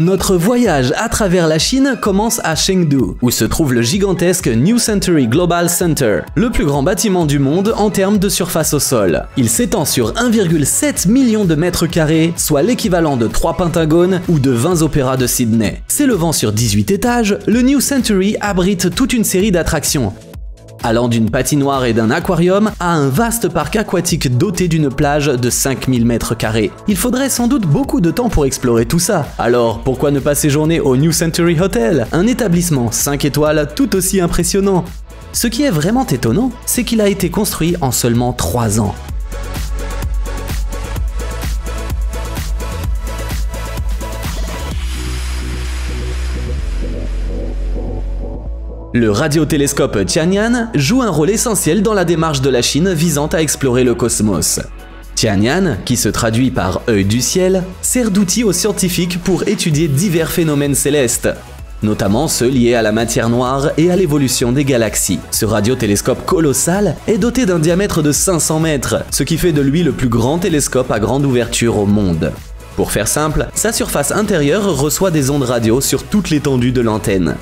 Notre voyage à travers la Chine commence à Chengdu, où se trouve le gigantesque New Century Global Center, le plus grand bâtiment du monde en termes de surface au sol. Il s'étend sur 1,7 million de mètres carrés, soit l'équivalent de 3 Pentagones ou de 20 opéras de Sydney. S'élevant sur 18 étages, le New Century abrite toute une série d'attractions, allant d'une patinoire et d'un aquarium à un vaste parc aquatique doté d'une plage de 5000 mètres carrés. Il faudrait sans doute beaucoup de temps pour explorer tout ça. Alors, pourquoi ne pas séjourner au New Century Hotel, un établissement 5 étoiles tout aussi impressionnant? Ce qui est vraiment étonnant, c'est qu'il a été construit en seulement 3 ans. Le radiotélescope Tianyan joue un rôle essentiel dans la démarche de la Chine visant à explorer le cosmos. Tianyan, qui se traduit par œil du ciel, sert d'outil aux scientifiques pour étudier divers phénomènes célestes, notamment ceux liés à la matière noire et à l'évolution des galaxies. Ce radiotélescope colossal est doté d'un diamètre de 500 mètres, ce qui fait de lui le plus grand télescope à grande ouverture au monde. Pour faire simple, sa surface intérieure reçoit des ondes radio sur toute l'étendue de l'antenne.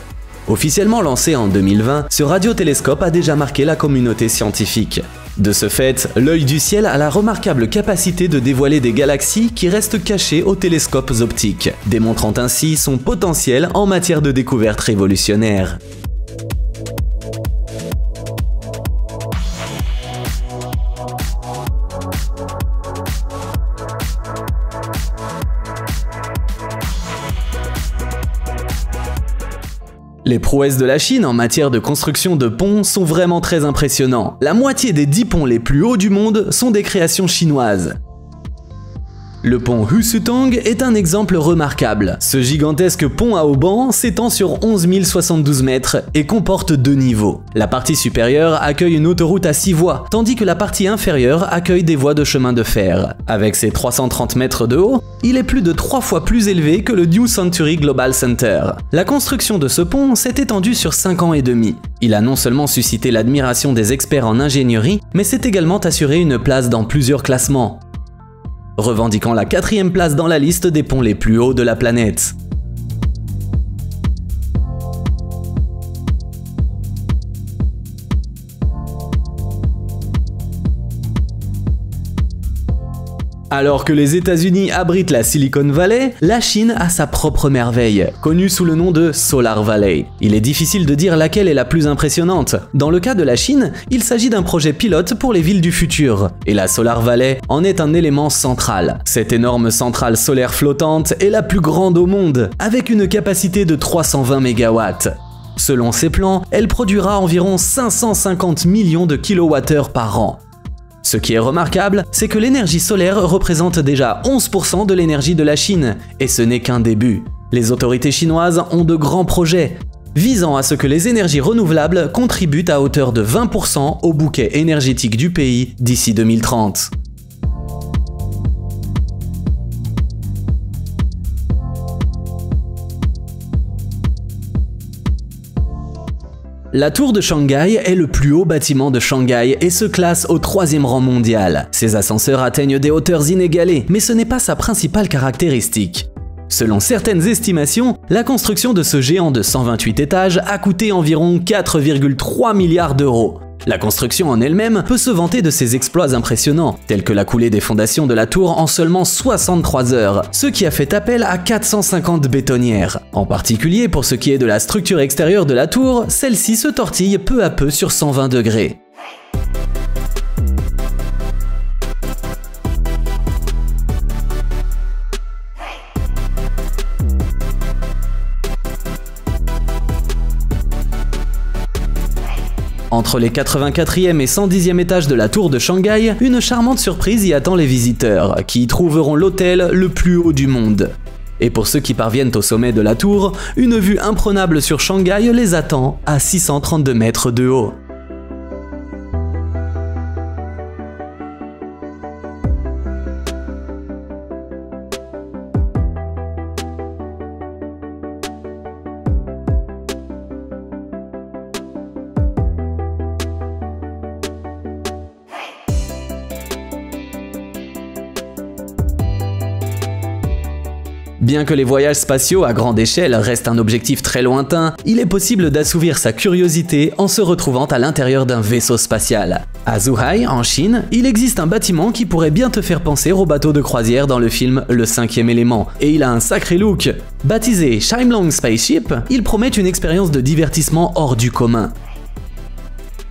Officiellement lancé en 2020, ce radiotélescope a déjà marqué la communauté scientifique. De ce fait, l'œil du ciel a la remarquable capacité de dévoiler des galaxies qui restent cachées aux télescopes optiques, démontrant ainsi son potentiel en matière de découverte révolutionnaire. Les prouesses de la Chine en matière de construction de ponts sont vraiment très impressionnants. La moitié des 10 ponts les plus hauts du monde sont des créations chinoises. Le pont Husutong est un exemple remarquable. Ce gigantesque pont à haubans s'étend sur 11 072 mètres et comporte 2 niveaux. La partie supérieure accueille une autoroute à 6 voies, tandis que la partie inférieure accueille des voies de chemin de fer. Avec ses 330 mètres de haut, il est plus de 3 fois plus élevé que le New Century Global Center. La construction de ce pont s'est étendue sur 5 ans et demi. Il a non seulement suscité l'admiration des experts en ingénierie, mais s'est également assuré une place dans plusieurs classements, revendiquant la 4e place dans la liste des ponts les plus hauts de la planète. Alors que les États-Unis abritent la Silicon Valley, la Chine a sa propre merveille, connue sous le nom de Solar Valley. Il est difficile de dire laquelle est la plus impressionnante. Dans le cas de la Chine, il s'agit d'un projet pilote pour les villes du futur, et la Solar Valley en est un élément central. Cette énorme centrale solaire flottante est la plus grande au monde, avec une capacité de 320 MW. Selon ses plans, elle produira environ 550 millions de kWh par an. Ce qui est remarquable, c'est que l'énergie solaire représente déjà 11% de l'énergie de la Chine, et ce n'est qu'un début. Les autorités chinoises ont de grands projets, visant à ce que les énergies renouvelables contribuent à hauteur de 20% au bouquet énergétique du pays d'ici 2030. La tour de Shanghai est le plus haut bâtiment de Shanghai et se classe au 3e rang mondial. Ses ascenseurs atteignent des hauteurs inégalées, mais ce n'est pas sa principale caractéristique. Selon certaines estimations, la construction de ce géant de 128 étages a coûté environ 4,3 milliards d'euros. La construction en elle-même peut se vanter de ses exploits impressionnants, tels que la coulée des fondations de la tour en seulement 63 heures, ce qui a fait appel à 450 bétonnières. En particulier pour ce qui est de la structure extérieure de la tour, celle-ci se tortille peu à peu sur 120 degrés. Entre les 84e et 110e étages de la tour de Shanghai, une charmante surprise y attend les visiteurs, qui y trouveront l'hôtel le plus haut du monde. Et pour ceux qui parviennent au sommet de la tour, une vue imprenable sur Shanghai les attend à 632 mètres de haut. Bien que les voyages spatiaux à grande échelle restent un objectif très lointain, il est possible d'assouvir sa curiosité en se retrouvant à l'intérieur d'un vaisseau spatial. À Zhuhai, en Chine, il existe un bâtiment qui pourrait bien te faire penser au bateau de croisière dans le film Le Cinquième Élément, et il a un sacré look. Baptisé Shimlong Spaceship, il promet une expérience de divertissement hors du commun.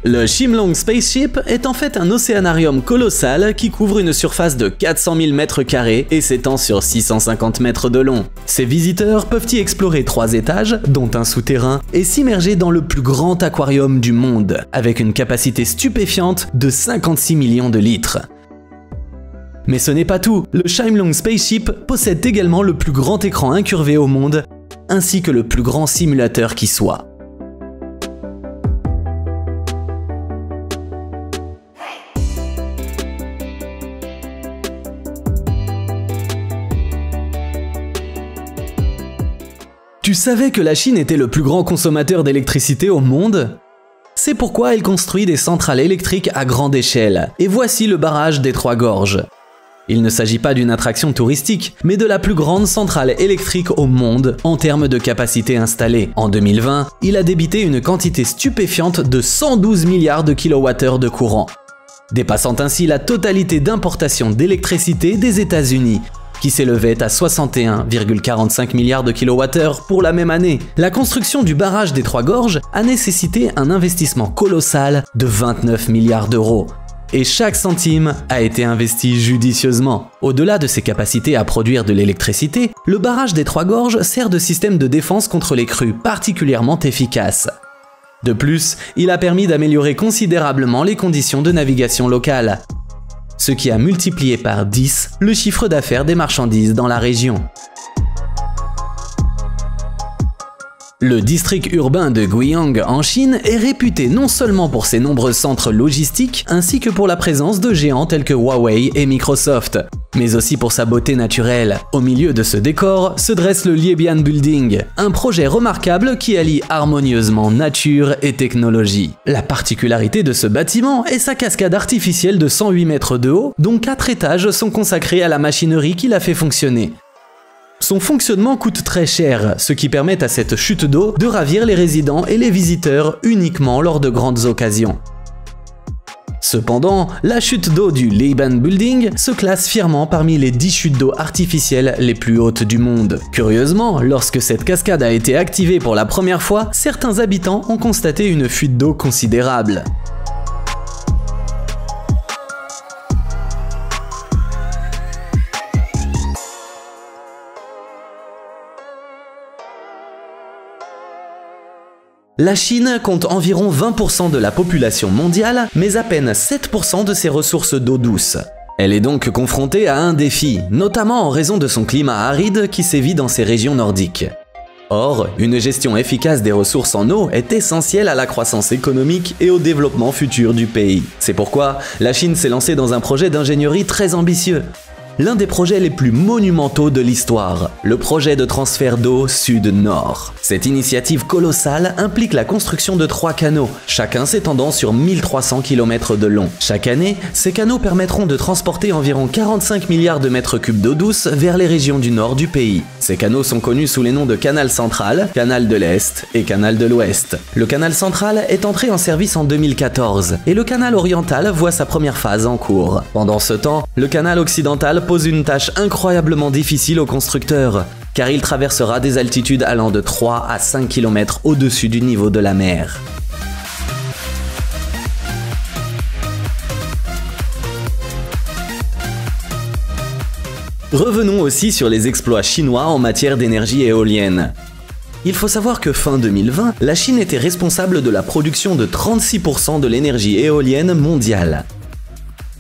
Le Shimlong Spaceship est en fait un océanarium colossal qui couvre une surface de 400 000 m² et s'étend sur 650 mètres de long. Ses visiteurs peuvent y explorer 3 étages, dont un souterrain, et s'immerger dans le plus grand aquarium du monde, avec une capacité stupéfiante de 56 millions de litres. Mais ce n'est pas tout, le Shimlong Spaceship possède également le plus grand écran incurvé au monde, ainsi que le plus grand simulateur qui soit. Tu savais que la Chine était le plus grand consommateur d'électricité au monde? C'est pourquoi elle construit des centrales électriques à grande échelle. Et voici le barrage des Trois Gorges. Il ne s'agit pas d'une attraction touristique, mais de la plus grande centrale électrique au monde en termes de capacité installée. En 2020, il a débité une quantité stupéfiante de 112 milliards de kWh de courant, dépassant ainsi la totalité d'importation d'électricité des États-Unis, qui s'élevait à 61,45 milliards de kWh pour la même année. La construction du barrage des Trois Gorges a nécessité un investissement colossal de 29 milliards d'euros. Et chaque centime a été investi judicieusement. Au-delà de ses capacités à produire de l'électricité, le barrage des Trois Gorges sert de système de défense contre les crues particulièrement efficace. De plus, il a permis d'améliorer considérablement les conditions de navigation locales, ce qui a multiplié par 10 le chiffre d'affaires des marchandises dans la région. Le district urbain de Guiyang en Chine est réputé non seulement pour ses nombreux centres logistiques, ainsi que pour la présence de géants tels que Huawei et Microsoft, mais aussi pour sa beauté naturelle. Au milieu de ce décor se dresse le Liebian Building, un projet remarquable qui allie harmonieusement nature et technologie. La particularité de ce bâtiment est sa cascade artificielle de 108 mètres de haut, dont 4 étages sont consacrés à la machinerie qui la fait fonctionner. Son fonctionnement coûte très cher, ce qui permet à cette chute d'eau de ravir les résidents et les visiteurs uniquement lors de grandes occasions. Cependant, la chute d'eau du Liebian Building se classe fièrement parmi les 10 chutes d'eau artificielles les plus hautes du monde. Curieusement, lorsque cette cascade a été activée pour la première fois, certains habitants ont constaté une fuite d'eau considérable. La Chine compte environ 20% de la population mondiale, mais à peine 7% de ses ressources d'eau douce. Elle est donc confrontée à un défi, notamment en raison de son climat aride qui sévit dans ces régions nordiques. Or, une gestion efficace des ressources en eau est essentielle à la croissance économique et au développement futur du pays. C'est pourquoi la Chine s'est lancée dans un projet d'ingénierie très ambitieux. L'un des projets les plus monumentaux de l'histoire, le projet de transfert d'eau sud-nord. Cette initiative colossale implique la construction de 3 canaux, chacun s'étendant sur 1300 km de long. Chaque année, ces canaux permettront de transporter environ 45 milliards de mètres cubes d'eau douce vers les régions du nord du pays. Ces canaux sont connus sous les noms de canal central, canal de l'Est et canal de l'Ouest. Le canal central est entré en service en 2014 et le canal oriental voit sa première phase en cours. Pendant ce temps, le canal occidental pose une tâche incroyablement difficile aux constructeurs, car il traversera des altitudes allant de 3 à 5 km au-dessus du niveau de la mer. Revenons aussi sur les exploits chinois en matière d'énergie éolienne. Il faut savoir que fin 2020, la Chine était responsable de la production de 36% de l'énergie éolienne mondiale.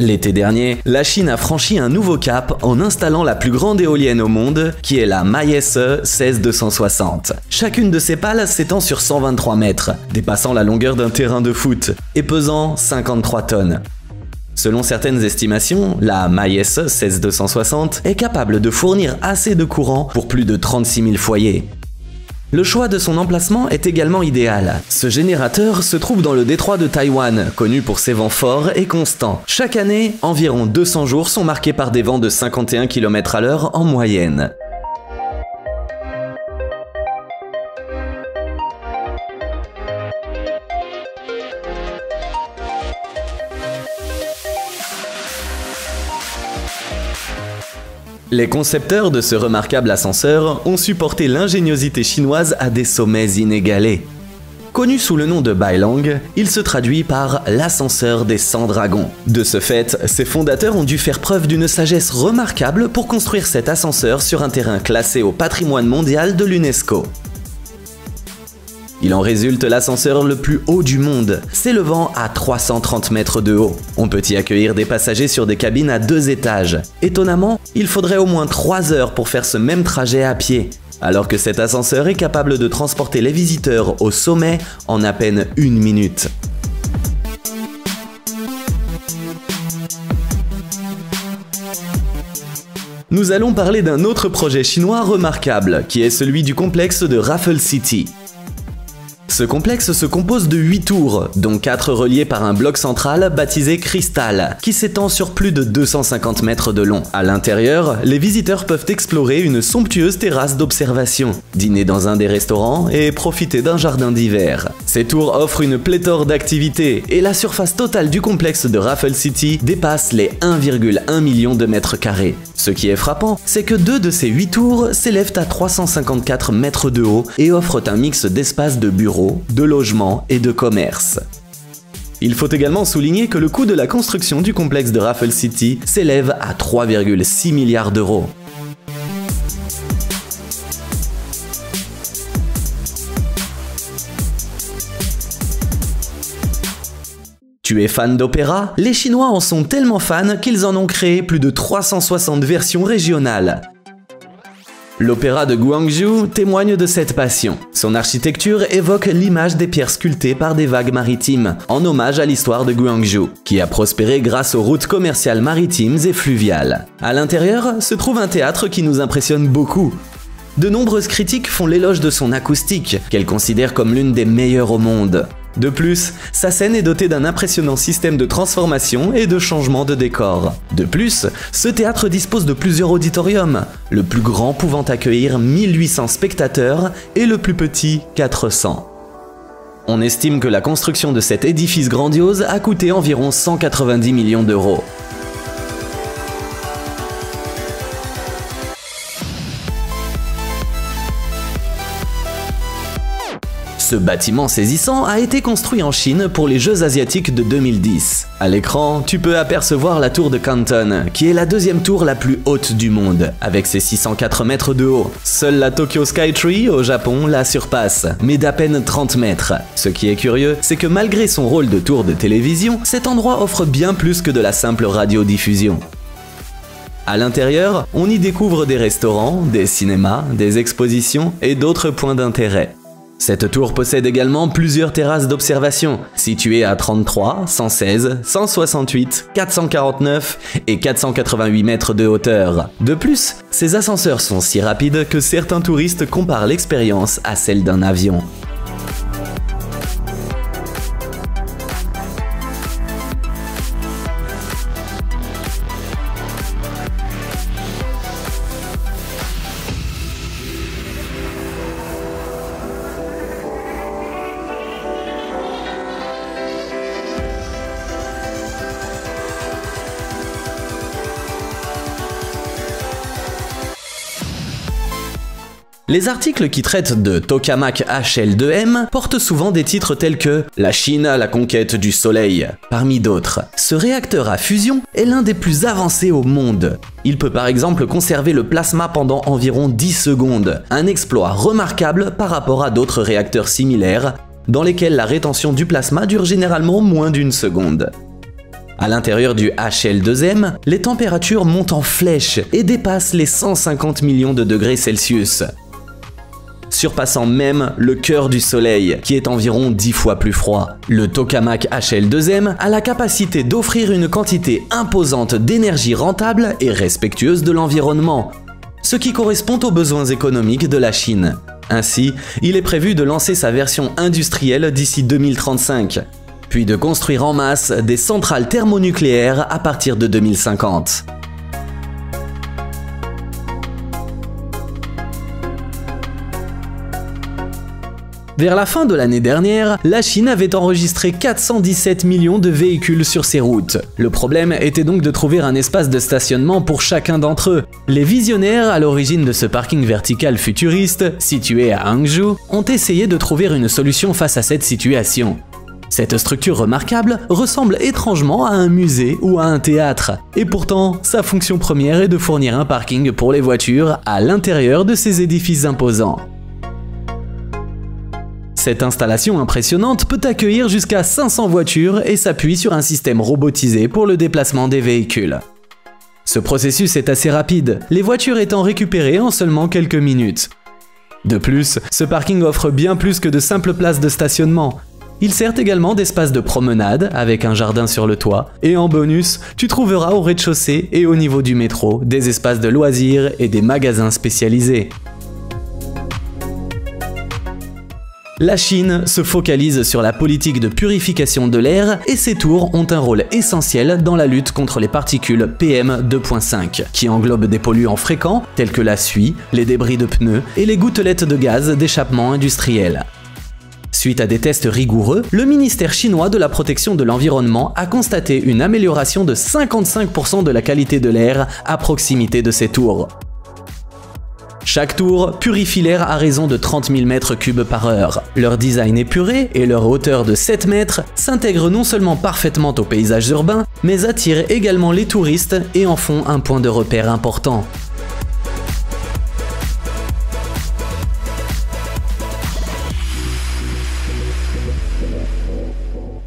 L'été dernier, la Chine a franchi un nouveau cap en installant la plus grande éolienne au monde, qui est la Maiyesse 16260. Chacune de ces pales s'étend sur 123 mètres, dépassant la longueur d'un terrain de foot, et pesant 53 tonnes. Selon certaines estimations, la Maiyesse 16260 est capable de fournir assez de courant pour plus de 36 000 foyers. Le choix de son emplacement est également idéal. Ce générateur se trouve dans le détroit de Taïwan, connu pour ses vents forts et constants. Chaque année, environ 200 jours sont marqués par des vents de 51 km/h en moyenne. Les concepteurs de ce remarquable ascenseur ont su porter l'ingéniosité chinoise à des sommets inégalés. Connu sous le nom de Bailang, il se traduit par l'ascenseur des 100 dragons. De ce fait, ses fondateurs ont dû faire preuve d'une sagesse remarquable pour construire cet ascenseur sur un terrain classé au patrimoine mondial de l'UNESCO. Il en résulte l'ascenseur le plus haut du monde, s'élevant à 330 mètres de haut. On peut y accueillir des passagers sur des cabines à 2 étages. Étonnamment, il faudrait au moins 3 heures pour faire ce même trajet à pied, alors que cet ascenseur est capable de transporter les visiteurs au sommet en à peine 1 minute. Nous allons parler d'un autre projet chinois remarquable, qui est celui du complexe de Raffle City. Ce complexe se compose de 8 tours, dont 4 reliées par un bloc central baptisé Crystal, qui s'étend sur plus de 250 mètres de long. À l'intérieur, les visiteurs peuvent explorer une somptueuse terrasse d'observation, dîner dans un des restaurants et profiter d'un jardin d'hiver. Ces tours offrent une pléthore d'activités et la surface totale du complexe de Raffle City dépasse les 1,1 million de mètres carrés. Ce qui est frappant, c'est que 2 de ces 8 tours s'élèvent à 354 mètres de haut et offrent un mix d'espaces de bureaux, de logements et de commerce. Il faut également souligner que le coût de la construction du complexe de Raffle City s'élève à 3,6 milliards d'euros. Tu es fan d'opéra? Les Chinois en sont tellement fans qu'ils en ont créé plus de 360 versions régionales. L'opéra de Guangzhou témoigne de cette passion. Son architecture évoque l'image des pierres sculptées par des vagues maritimes, en hommage à l'histoire de Guangzhou, qui a prospéré grâce aux routes commerciales maritimes et fluviales. À l'intérieur se trouve un théâtre qui nous impressionne beaucoup. De nombreuses critiques font l'éloge de son acoustique, qu'elles considèrent comme l'une des meilleures au monde. De plus, sa scène est dotée d'un impressionnant système de transformation et de changement de décor. De plus, ce théâtre dispose de plusieurs auditoriums, le plus grand pouvant accueillir 1800 spectateurs et le plus petit 400. On estime que la construction de cet édifice grandiose a coûté environ 190 millions d'euros. Ce bâtiment saisissant a été construit en Chine pour les Jeux Asiatiques de 2010. À l'écran, tu peux apercevoir la tour de Canton, qui est la 2e tour la plus haute du monde, avec ses 604 mètres de haut. Seule la Tokyo Skytree au Japon la surpasse, mais d'à peine 30 mètres. Ce qui est curieux, c'est que malgré son rôle de tour de télévision, cet endroit offre bien plus que de la simple radiodiffusion. À l'intérieur, on y découvre des restaurants, des cinémas, des expositions et d'autres points d'intérêt. Cette tour possède également plusieurs terrasses d'observation, situées à 33, 116, 168, 449 et 488 mètres de hauteur. De plus, ces ascenseurs sont si rapides que certains touristes comparent l'expérience à celle d'un avion. Les articles qui traitent de Tokamak HL2M portent souvent des titres tels que « La Chine à la conquête du Soleil », parmi d'autres. Ce réacteur à fusion est l'un des plus avancés au monde. Il peut par exemple conserver le plasma pendant environ 10 secondes, un exploit remarquable par rapport à d'autres réacteurs similaires, dans lesquels la rétention du plasma dure généralement moins d'1 seconde. À l'intérieur du HL2M, les températures montent en flèche et dépassent les 150 millions de degrés Celsius, surpassant même le cœur du Soleil, qui est environ 10 fois plus froid. Le Tokamak HL2M a la capacité d'offrir une quantité imposante d'énergie rentable et respectueuse de l'environnement, ce qui correspond aux besoins économiques de la Chine. Ainsi, il est prévu de lancer sa version industrielle d'ici 2035, puis de construire en masse des centrales thermonucléaires à partir de 2050. Vers la fin de l'année dernière, la Chine avait enregistré 417 millions de véhicules sur ses routes. Le problème était donc de trouver un espace de stationnement pour chacun d'entre eux. Les visionnaires à l'origine de ce parking vertical futuriste, situé à Hangzhou, ont essayé de trouver une solution face à cette situation. Cette structure remarquable ressemble étrangement à un musée ou à un théâtre. Et pourtant, sa fonction première est de fournir un parking pour les voitures à l'intérieur de ces édifices imposants. Cette installation impressionnante peut accueillir jusqu'à 500 voitures et s'appuie sur un système robotisé pour le déplacement des véhicules. Ce processus est assez rapide, les voitures étant récupérées en seulement quelques minutes. De plus, ce parking offre bien plus que de simples places de stationnement. Il sert également d'espace de promenade avec un jardin sur le toit, et en bonus, tu trouveras au rez-de-chaussée et au niveau du métro des espaces de loisirs et des magasins spécialisés. La Chine se focalise sur la politique de purification de l'air et ses tours ont un rôle essentiel dans la lutte contre les particules PM2.5, qui englobent des polluants fréquents tels que la suie, les débris de pneus et les gouttelettes de gaz d'échappement industriel. Suite à des tests rigoureux, le ministère chinois de la protection de l'environnement a constaté une amélioration de 55% de la qualité de l'air à proximité de ces tours. Chaque tour purifie l'air à raison de 30 000 m3 par heure. Leur design épuré et leur hauteur de 7 mètres s'intègrent non seulement parfaitement aux paysages urbains, mais attirent également les touristes et en font un point de repère important.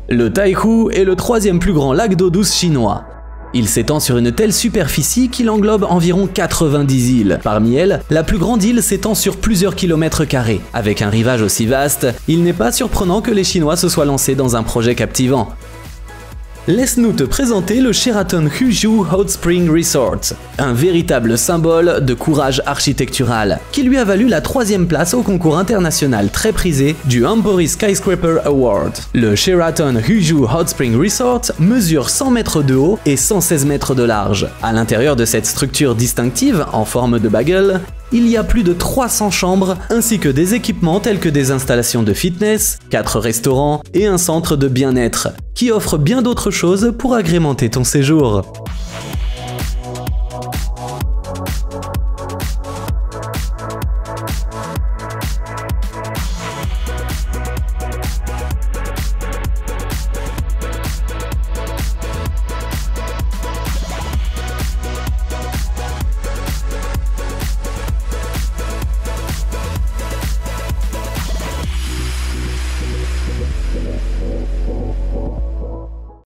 Le Taihu est le troisième plus grand lac d'eau douce chinois. Il s'étend sur une telle superficie qu'il englobe environ 90 îles. Parmi elles, la plus grande île s'étend sur plusieurs kilomètres carrés. Avec un rivage aussi vaste, il n'est pas surprenant que les Chinois se soient lancés dans un projet captivant. Laisse-nous te présenter le Sheraton Huzhou Hot Spring Resort, un véritable symbole de courage architectural, qui lui a valu la 3e place au concours international très prisé du Empori Skyscraper Award. Le Sheraton Huzhou Hot Spring Resort mesure 100 mètres de haut et 116 mètres de large. À l'intérieur de cette structure distinctive en forme de bagel, il y a plus de 300 chambres ainsi que des équipements tels que des installations de fitness, 4 restaurants et un centre de bien-être, qui offre bien d'autres choses pour agrémenter ton séjour.